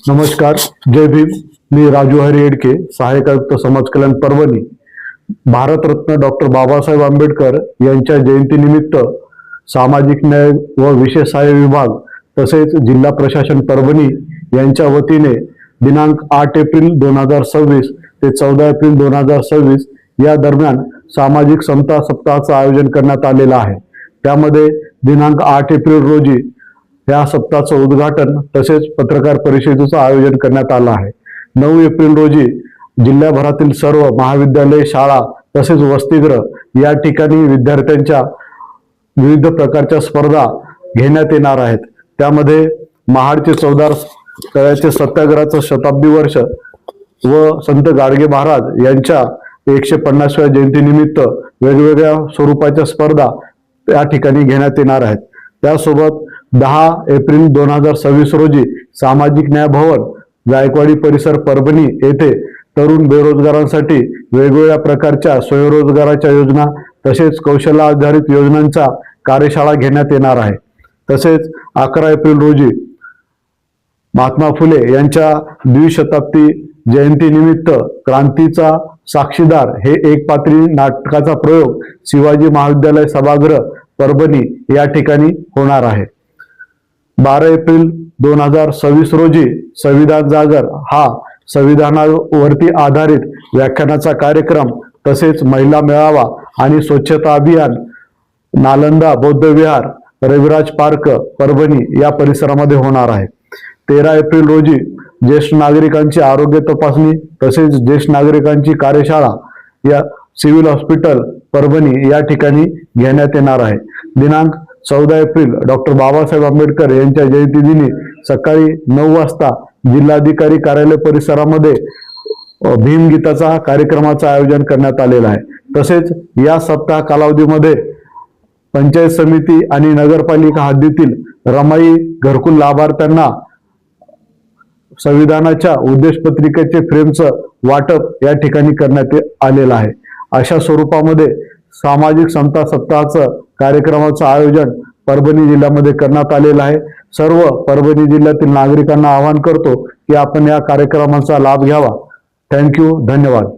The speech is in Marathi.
नमस्कार, जय भीम. मी राजू हरी एडके, सहाय्यक आयुक्त समाज कल्याण परभणी. भारतरत्न डॉक्टर बाबासाहेब आंबेडकर यांच्या जयंतीनिमित्त सामाजिक न्याय व विशेष सहाय्य विभाग तसेच जिल्हा प्रशासन परभणी यांच्या वतीने दिनांक 8 एप्रिल 2026 ते 14 एप्रिल 2026 या दरम्यान सामाजिक समता सप्ताहाचं आयोजन करण्यात आलेलं आहे. त्यामध्ये दिनांक 8 एप्रिल रोजी या सप्ताहाचं उद्घाटन तसेच पत्रकार परिषदेचं आयोजन करण्यात आलं आहे. 9 एप्रिल रोजी जिल्ह्याभरातील सर्व महाविद्यालय, शाळा तसेच वसतिगृह या ठिकाणी विद्यार्थ्यांच्या विविध प्रकारच्या स्पर्धा घेण्यात येणार आहेत. त्यामध्ये महाडचे चौदार तळ्याचे सत्याग्रहाचं शताब्दी वर्ष व संत गाडगे महाराज यांच्या 150व्या जयंतीनिमित्त वेगवेगळ्या स्वरूपाच्या स्पर्धा या ठिकाणी घेण्यात येणार आहेत. त्यासोबत 10 एप्रिल 2026 रोजी सामाजिक न्याय भवन जायकवाडी परिसर परभणी येथे तरुण बेरोजगारांसाठी वेगवेगळ्या प्रकारच्या स्वयंरोजगाराच्या योजना तसेच कौशल्य आधारित योजनांचा कार्यशाळा घेण्यात येणार आहे. तसेच 11 एप्रिल रोजी महात्मा फुले यांच्या द्विशताब्दी जयंतीनिमित्त क्रांतीचा साक्षीदार हे एकपात्री नाटकाचा प्रयोग शिवाजी महाविद्यालय सभागृह परभणी या ठिकाणी होणार आहे. 12 एप्रिल 2026 रोजी संविधान जागर हा संविधानावरती आधारित व्याख्यानाचा कार्यक्रम तसेच महिला मेळावा आणि स्वच्छता अभियान नालंदा बौद्ध विहार, रविराज पार्क परभणी या परिसरामध्ये होणार आहे. 13 एप्रिल रोजी ज्येष्ठ नागरिकांची आरोग्य तपासणी तसेच ज्येष्ठ नागरिकांची कार्यशाळा या सिव्हिल हॉस्पिटल परभणी या ठिकाणी घेण्यात येणार आहे. दिनांक 14 एप्रिल डॉक्टर बाबासाहेब आंबेडकर यांच्या जयंतीदिनी सकाळी 9 वाजता जिल्हाधिकारी कार्यालय परिसरामध्ये भीमगीताचा कार्यक्रमाचं आयोजन करण्यात आलेलं आहे. तसेच या सप्ताह कालावधीमध्ये पंचायत समिती आणि नगरपालिका हद्दीतील रमाई घरकुल लाभार्थ्यांना संविधानाच्या उद्देशपत्रिकेचे फ्रेमचं वाटप या ठिकाणी करण्यात आलेलं आहे. अशा स्वरूपामध्ये सामाजिक समता सप्ताहाचं कार्यक्रमाचं आयोजन परभणी जिल्ह्यामध्ये करण्यात आलेलं आहे. सर्व परभणी जिल्ह्यातील नागरिकांना आवाहन करतो की आपण या कार्यक्रमाचा लाभ घ्यावा. थँक्यू, धन्यवाद.